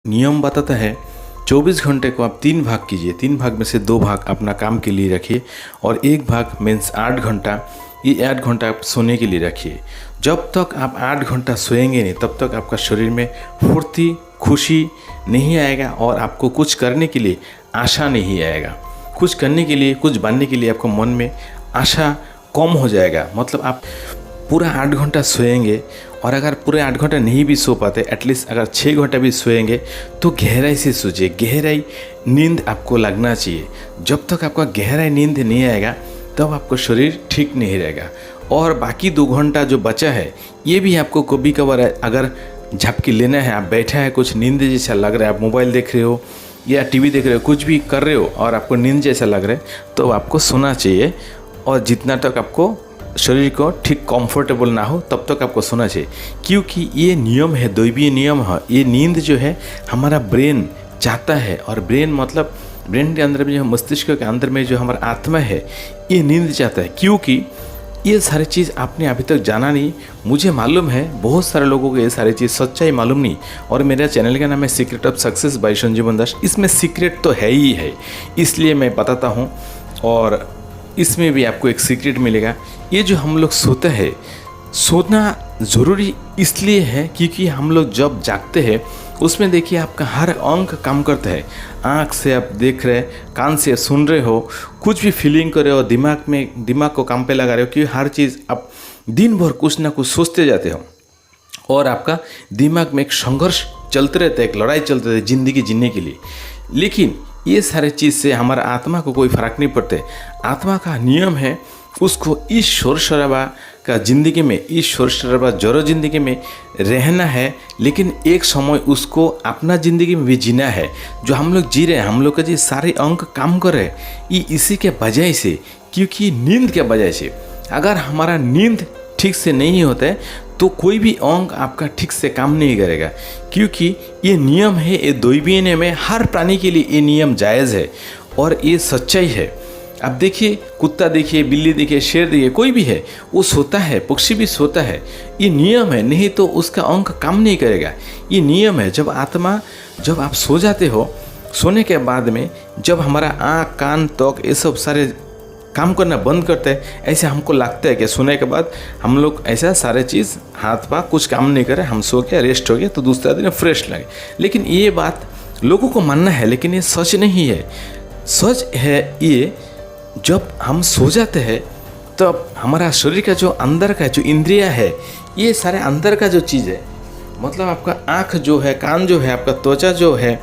नियम बताता है 24 घंटे को आप 3 भाग कीजिए। 3 भाग में से 2 भाग अपना काम के लिए रखिए और 1 भाग मीन्स 8 घंटा, ये 8 घंटा आप सोने के लिए रखिए। जब तक आप 8 घंटा सोएंगे नहीं तब तक आपका शरीर में फुर्ती, खुशी नहीं आएगा और आपको कुछ करने के लिए आशा नहीं आएगा। कुछ करने के लिए, कुछ बनने के लिए आपको मन में आशा कम हो जाएगा। मतलब आप पूरा 8 घंटा सोएंगे और अगर पूरे 8 घंटा नहीं भी सो पाते, एटलीस्ट अगर 6 घंटा भी सोएंगे तो गहराई से सोचिए। गहराई नींद आपको लगना चाहिए। जब तक आपका गहराई नींद नहीं आएगा तब आपका शरीर ठीक नहीं रहेगा। और बाकी 2 घंटा जो बचा है ये भी आपको कभी कभार अगर झपकी लेना है, आप बैठा है, कुछ नींद जैसा लग रहा है, आप मोबाइल देख रहे हो या टीवी देख रहे हो, कुछ भी कर रहे हो और आपको नींद जैसा लग रहा है तो आपको सोना चाहिए। और जितना तक आपको शरीर को ठीक कंफर्टेबल ना हो तब तक आपको सोना चाहिए, क्योंकि ये नियम है, दैवीय नियम है। ये नींद जो है हमारा ब्रेन चाहता है, और ब्रेन मतलब ब्रेन के अंदर में जो मस्तिष्क के अंदर में जो हमारा आत्मा है ये नींद चाहता है। क्योंकि ये सारी चीज़ आपने अभी तक जाना नहीं, मुझे मालूम है बहुत सारे लोगों को ये सारी चीज़ सच्चाई मालूम नहीं। और मेरा चैनल का नाम है सीक्रेट ऑफ सक्सेस बाय संजीवन दास। इसमें सीक्रेट तो है ही है, इसलिए मैं बताता हूँ और इसमें भी आपको एक सीक्रेट मिलेगा। ये जो हम लोग सोते हैं, सोना ज़रूरी इसलिए है क्योंकि हम लोग जब जागते हैं उसमें देखिए आपका हर अंग काम करता है। आँख से आप देख रहे, कान से सुन रहे हो, कुछ भी फीलिंग कर रहे हो, दिमाग को काम पे लगा रहे हो, क्योंकि हर चीज़ आप दिन भर कुछ ना कुछ सोचते जाते हो और आपका दिमाग में एक संघर्ष चलते रहता है, एक लड़ाई चलते रहती है ज़िंदगी जीने के लिए। लेकिन ये सारे चीज़ से हमारा आत्मा को कोई फ़र्क नहीं पड़ता। आत्मा का नियम है उसको इस शोर शराबा का ज़िंदगी में, इस शोर शराबा जरो ज़िंदगी में रहना है, लेकिन एक समय उसको अपना ज़िंदगी में भी जीना है। जो हम लोग जी रहे हैं, हम लोग का जो सारे अंग काम कर रहे हैं ये इसी के वजह से, क्योंकि नींद के वजह से। अगर हमारा नींद ठीक से नहीं होता है तो कोई भी अंग आपका ठीक से काम नहीं करेगा, क्योंकि ये नियम है, ये दैवीय नियम है। हर प्राणी के लिए ये नियम जायज़ है और ये सच्चाई है। अब देखिए, कुत्ता देखिए, बिल्ली देखिए, शेर देखिए, कोई भी है वो सोता है, पक्षी भी सोता है। ये नियम है, नहीं तो उसका अंग काम नहीं करेगा। ये नियम है। जब आप सो जाते हो, सोने के बाद में जब हमारा आँख, कान, त्वक ये सब सारे काम करना बंद करते हैं, ऐसे हमको लगता है कि सोने के बाद हम लोग ऐसा सारे चीज़ हाथ पाँव कुछ काम नहीं करे, हम सो के रेस्ट हो गए तो दूसरा दिन फ्रेश लगे। लेकिन ये बात लोगों को मानना है, लेकिन ये सच नहीं है। सच है ये, जब हम सो जाते हैं तब हमारा शरीर का जो अंदर का जो इंद्रिया है, ये सारे अंदर का जो चीज़ है, मतलब आपका आँख जो है, कान जो है, आपका त्वचा जो है,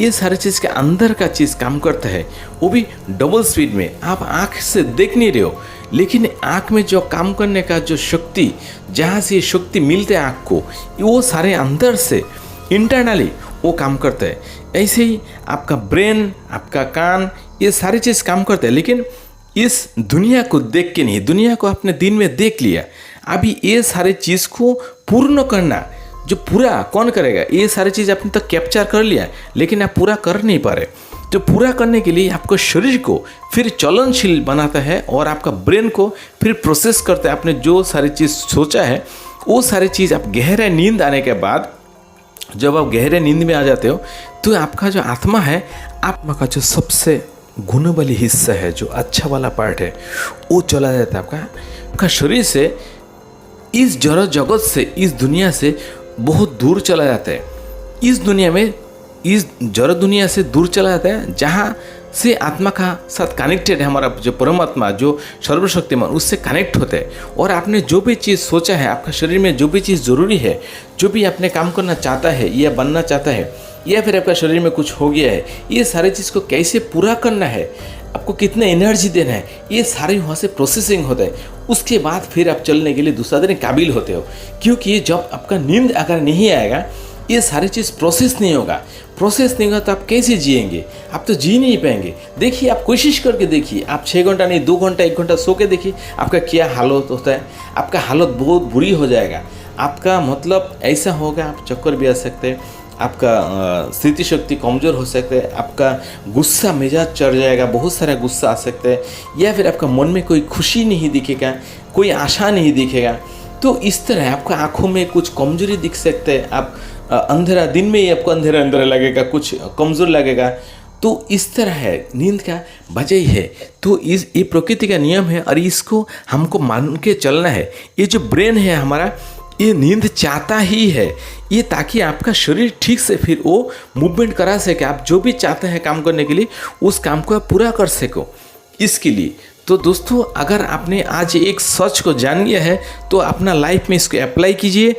ये सारी चीज़ के अंदर का चीज़ काम करता है, वो भी डबल स्पीड में। आप आँख से देख नहीं रहे हो, लेकिन आँख में जो काम करने का जो शक्ति, जहाँ से शक्ति मिलते है आँख को, वो सारे अंदर से इंटरनली वो काम करता है। ऐसे ही आपका ब्रेन, आपका कान, ये सारी चीज़ काम करता है, लेकिन इस दुनिया को देख के नहीं। दुनिया को आपने दिन में देख लिया, अभी ये सारी चीज़ को पूर्ण करना जो पूरा कौन करेगा? ये सारी चीज़ आपने तो कैप्चर कर लिया, लेकिन आप पूरा कर नहीं पा रहे। तो पूरा करने के लिए आपको शरीर को फिर चलनशील बनाता है और आपका ब्रेन को फिर प्रोसेस करता है। आपने जो सारी चीज़ सोचा है वो सारी चीज़ आप गहरे नींद आने के बाद, जब आप गहरे नींद में आ जाते हो तो आपका जो आत्मा है, आत्मा का जो सबसे गुण वाली हिस्सा है, जो अच्छा वाला पार्ट है, वो चला जाता है आपका शरीर से, इस जड़ जगत से, इस दुनिया से बहुत दूर चला जाता है। इस दुनिया में, इस जड़ दुनिया से दूर चला जाता है, जहाँ से आत्मा का साथ कनेक्टेड है। हमारा जो परमात्मा, जो सर्वशक्तिमान, उससे कनेक्ट होते हैं। और आपने जो भी चीज़ सोचा है, आपका शरीर में जो भी चीज़ ज़रूरी है, जो भी आपने काम करना चाहता है या बनना चाहता है, या फिर आपका शरीर में कुछ हो गया है, ये सारी चीज़ को कैसे पूरा करना है, आपको कितना एनर्जी देना है, ये सारे वहाँ से प्रोसेसिंग होता है। उसके बाद फिर आप चलने के लिए दूसरा दिन काबिल होते हो, क्योंकि जब आपका नींद अगर नहीं आएगा, ये सारी चीज़ प्रोसेस नहीं होगा। प्रोसेस नहीं होगा तो आप कैसे जिएंगे? आप तो जी नहीं पाएंगे। देखिए, आप कोशिश करके देखिए, आप 6 घंटा नहीं, 2 घंटा, 1 घंटा सो के देखिए आपका क्या हालत होता है। आपका हालत बहुत बुरी हो जाएगा। आपका मतलब ऐसा होगा, आप चक्कर भी आ सकते हैं, आपका स्मृति शक्ति कमज़ोर हो सकता है, आपका गुस्सा मिजाज चढ़ जाएगा, बहुत सारा गुस्सा आ सकता है, या फिर आपका मन में कोई खुशी नहीं दिखेगा, कोई आशा नहीं दिखेगा। तो इस तरह आपका आँखों में कुछ कमजोरी दिख सकते हैं, आप अंधेरा, दिन में ही आपको अंधेरा अंधेरा लगेगा, कुछ कमज़ोर लगेगा। तो इस तरह है, नींद का वजह ही है। तो ये प्रकृति का नियम है और इसको हमको मान के चलना है। ये जो ब्रेन है हमारा, ये नींद चाहता ही है ये, ताकि आपका शरीर ठीक से फिर वो मूवमेंट करा सके, आप जो भी चाहते हैं काम करने के लिए उस काम को आप पूरा कर सको, इसके लिए। तो दोस्तों, अगर आपने आज एक सच को जान लिया है तो अपना लाइफ में इसको अप्लाई कीजिए।